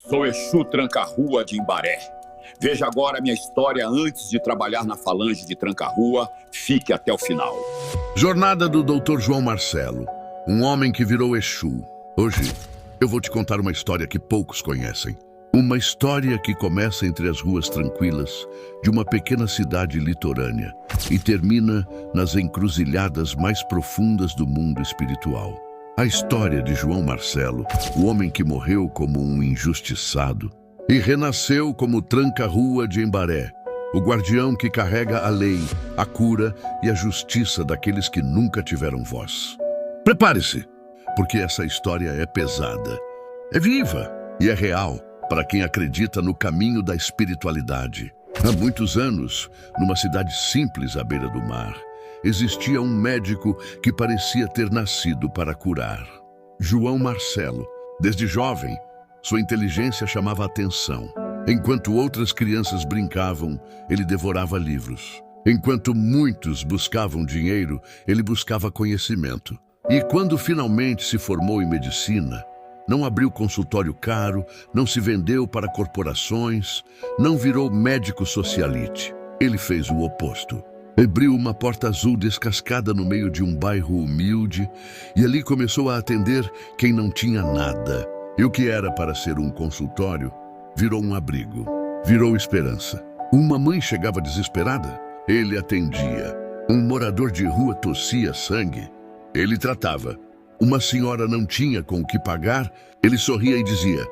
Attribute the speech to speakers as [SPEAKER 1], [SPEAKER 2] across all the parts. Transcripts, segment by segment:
[SPEAKER 1] Sou Exu Tranca-Rua de Imbaré. Veja agora a minha história antes de trabalhar na falange de Tranca-Rua. Fique até o final.
[SPEAKER 2] Jornada do Dr. João Marcelo, um homem que virou Exu. Hoje, eu vou te contar uma história que poucos conhecem. Uma história que começa entre as ruas tranquilas de uma pequena cidade litorânea e termina nas encruzilhadas mais profundas do mundo espiritual. A história de João Marcelo, o homem que morreu como um injustiçado e renasceu como Tranca-Rua de Imbaré, o guardião que carrega a lei, a cura e a justiça daqueles que nunca tiveram voz. Prepare-se, porque essa história é pesada, é viva e é real para quem acredita no caminho da espiritualidade. Há muitos anos, numa cidade simples à beira do mar, existia um médico que parecia ter nascido para curar. João Marcelo. Desde jovem, sua inteligência chamava a atenção. Enquanto outras crianças brincavam, ele devorava livros. Enquanto muitos buscavam dinheiro, ele buscava conhecimento. E quando finalmente se formou em medicina, não abriu consultório caro, não se vendeu para corporações, não virou médico socialite. Ele fez o oposto. Abriu uma porta azul descascada no meio de um bairro humilde e ali começou a atender quem não tinha nada. E o que era para ser um consultório virou um abrigo, virou esperança. Uma mãe chegava desesperada, ele atendia. Um morador de rua tossia sangue, ele tratava. Uma senhora não tinha com o que pagar, ele sorria e dizia: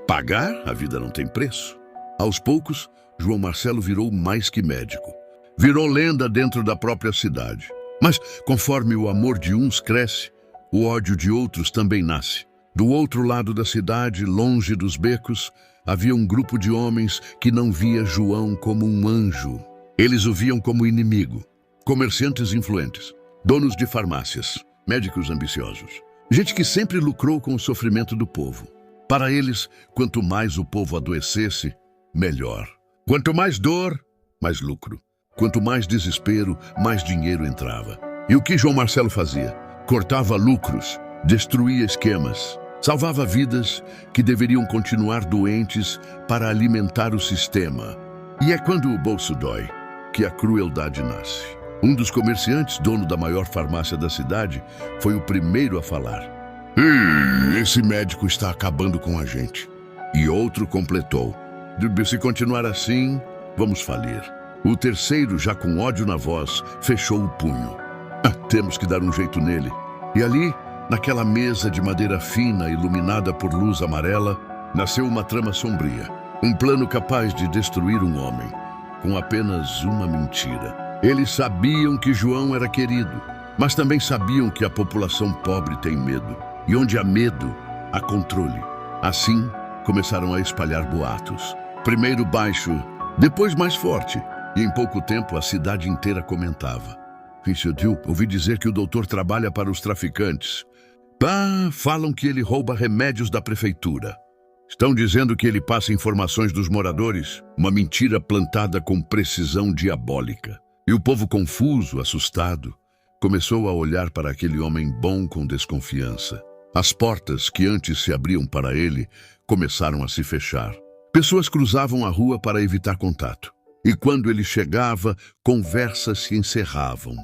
[SPEAKER 2] pagar? A vida não tem preço. Aos poucos, João Marcelo virou mais que médico. Virou lenda dentro da própria cidade. Mas, conforme o amor de uns cresce, o ódio de outros também nasce. Do outro lado da cidade, longe dos becos, havia um grupo de homens que não via João como um anjo. Eles o viam como inimigo. Comerciantes influentes, donos de farmácias, médicos ambiciosos. Gente que sempre lucrou com o sofrimento do povo. Para eles, quanto mais o povo adoecesse, melhor. Quanto mais dor, mais lucro. Quanto mais desespero, mais dinheiro entrava. E o que João Marcelo fazia? Cortava lucros, destruía esquemas, salvava vidas que deveriam continuar doentes para alimentar o sistema. E é quando o bolso dói que a crueldade nasce. Um dos comerciantes, dono da maior farmácia da cidade, foi o primeiro a falar: esse médico está acabando com a gente. E outro completou: se continuar assim, vamos falir. O terceiro, já com ódio na voz, fechou o punho. Temos que dar um jeito nele. E ali, naquela mesa de madeira fina, iluminada por luz amarela, nasceu uma trama sombria. Um plano capaz de destruir um homem, com apenas uma mentira. Eles sabiam que João era querido, mas também sabiam que a população pobre tem medo. E onde há medo, há controle. Assim, começaram a espalhar boatos. Primeiro baixo, depois mais forte. E em pouco tempo a cidade inteira comentava: ouvi dizer que o doutor trabalha para os traficantes. Falam que ele rouba remédios da prefeitura. Estão dizendo que ele passa informações dos moradores, uma mentira plantada com precisão diabólica. E o povo confuso, assustado, começou a olhar para aquele homem bom com desconfiança. As portas que antes se abriam para ele começaram a se fechar. Pessoas cruzavam a rua para evitar contato. E quando ele chegava, conversas se encerravam.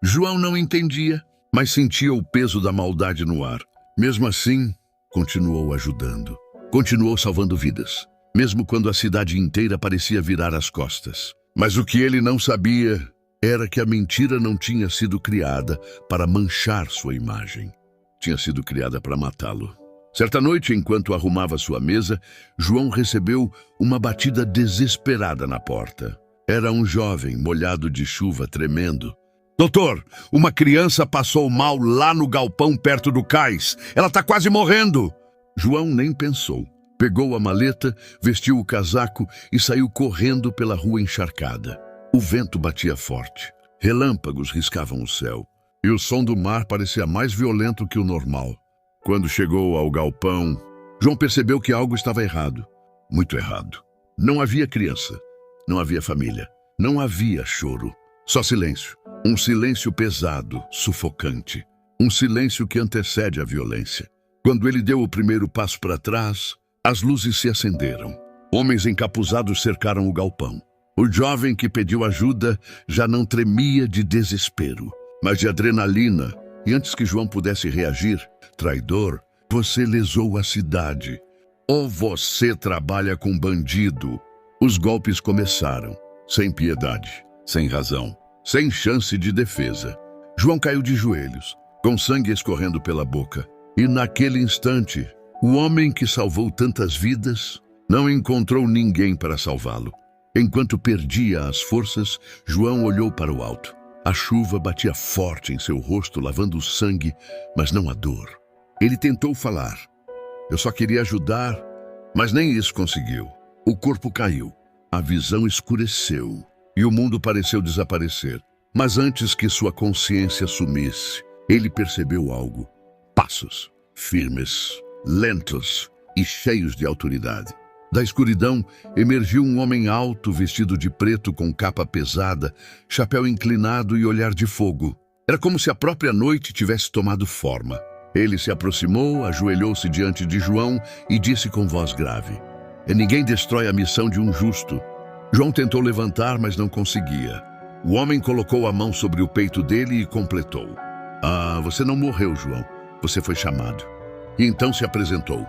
[SPEAKER 2] João não entendia, mas sentia o peso da maldade no ar. Mesmo assim, continuou ajudando. Continuou salvando vidas, mesmo quando a cidade inteira parecia virar as costas. Mas o que ele não sabia era que a mentira não tinha sido criada para manchar sua imagem. Tinha sido criada para matá-lo. Certa noite, enquanto arrumava sua mesa, João recebeu uma batida desesperada na porta. Era um jovem, molhado de chuva, tremendo. Doutor, uma criança passou mal lá no galpão perto do cais. Ela está quase morrendo. João nem pensou. Pegou a maleta, vestiu o casaco e saiu correndo pela rua encharcada. O vento batia forte. Relâmpagos riscavam o céu. E o som do mar parecia mais violento que o normal. Quando chegou ao galpão, João percebeu que algo estava errado. Muito errado. Não havia criança. Não havia família. Não havia choro. Só silêncio. Um silêncio pesado, sufocante. Um silêncio que antecede a violência. Quando ele deu o primeiro passo para trás, As luzes se acenderam. Homens encapuzados cercaram o galpão. O jovem que pediu ajuda já não tremia de desespero, mas de adrenalina. E antes que João pudesse reagir, traidor, você lesou a cidade. Ou você trabalha com bandido. Os golpes começaram, sem piedade, sem razão, sem chance de defesa. João caiu de joelhos, com sangue escorrendo pela boca. E naquele instante, o homem que salvou tantas vidas não encontrou ninguém para salvá-lo. Enquanto perdia as forças, João olhou para o alto. A chuva batia forte em seu rosto, lavando o sangue, mas não a dor. Ele tentou falar. Eu só queria ajudar, mas nem isso conseguiu. O corpo caiu, a visão escureceu e o mundo pareceu desaparecer. Mas antes que sua consciência sumisse, ele percebeu algo. Passos, firmes, lentos e cheios de autoridade. Da escuridão, emergiu um homem alto, vestido de preto com capa pesada, chapéu inclinado e olhar de fogo. Era como se a própria noite tivesse tomado forma. Ele se aproximou, ajoelhou-se diante de João e disse com voz grave: Ninguém destrói a missão de um justo. João tentou levantar, mas não conseguia. O homem colocou a mão sobre o peito dele e completou: Você não morreu, João. Você foi chamado. E então se apresentou.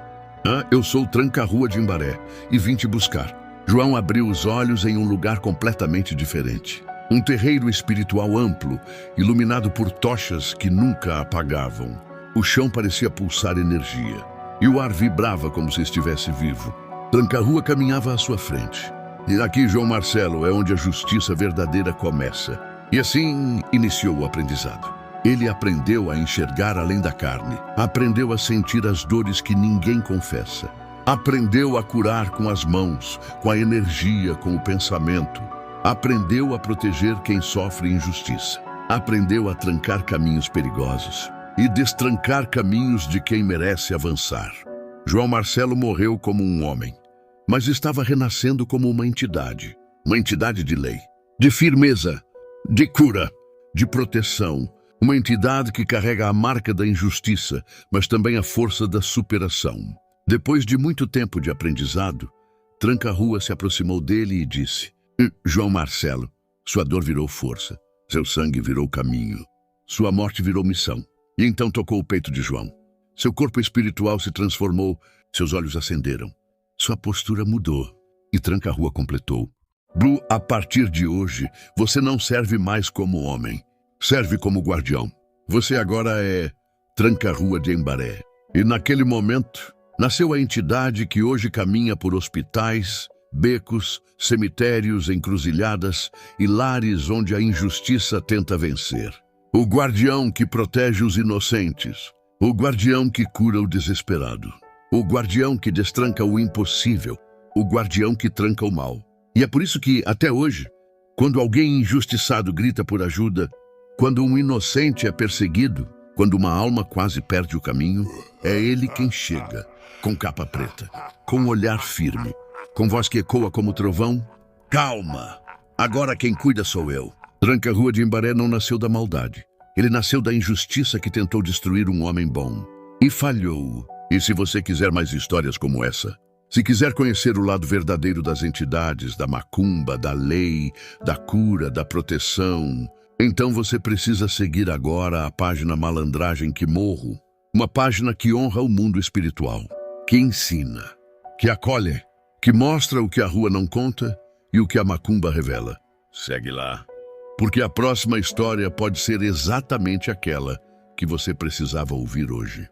[SPEAKER 2] Eu sou o Tranca-Rua de Imbaré e vim te buscar. João abriu os olhos em um lugar completamente diferente. Um terreiro espiritual amplo, iluminado por tochas que nunca apagavam. O chão parecia pulsar energia e o ar vibrava como se estivesse vivo. Tranca-Rua caminhava à sua frente. E aqui, João Marcelo, é onde a justiça verdadeira começa. E assim iniciou o aprendizado. Ele aprendeu a enxergar além da carne. Aprendeu a sentir as dores que ninguém confessa. Aprendeu a curar com as mãos, com a energia, com o pensamento. Aprendeu a proteger quem sofre injustiça. Aprendeu a trancar caminhos perigosos e destrancar caminhos de quem merece avançar. João Marcelo morreu como um homem, mas estava renascendo como uma entidade de lei, de firmeza, de cura, de proteção. Uma entidade que carrega a marca da injustiça, mas também a força da superação. Depois de muito tempo de aprendizado, Tranca-Rua se aproximou dele e disse: João Marcelo, sua dor virou força, seu sangue virou caminho, sua morte virou missão. E então tocou o peito de João. Seu corpo espiritual se transformou, seus olhos acenderam. Sua postura mudou e Tranca-Rua completou: Blue, a partir de hoje, você não serve mais como homem. Serve como guardião. Você agora é Tranca-Rua de Imbaré. E naquele momento, nasceu a entidade que hoje caminha por hospitais, becos, cemitérios, encruzilhadas e lares onde a injustiça tenta vencer. O guardião que protege os inocentes. O guardião que cura o desesperado. O guardião que destranca o impossível. O guardião que tranca o mal. E é por isso que, até hoje, quando alguém injustiçado grita por ajuda, quando um inocente é perseguido, quando uma alma quase perde o caminho, é ele quem chega, com capa preta, com olhar firme, com voz que ecoa como trovão: Calma, agora quem cuida sou eu. Tranca-Rua de Imbaré não nasceu da maldade. Ele nasceu da injustiça que tentou destruir um homem bom. E falhou. E se você quiser mais histórias como essa, se quiser conhecer o lado verdadeiro das entidades, da macumba, da lei, da cura, da proteção, então você precisa seguir agora a página Malandragem que Morro, uma página que honra o mundo espiritual, que ensina, que acolhe, que mostra o que a rua não conta e o que a macumba revela. Segue lá, porque a próxima história pode ser exatamente aquela que você precisava ouvir hoje.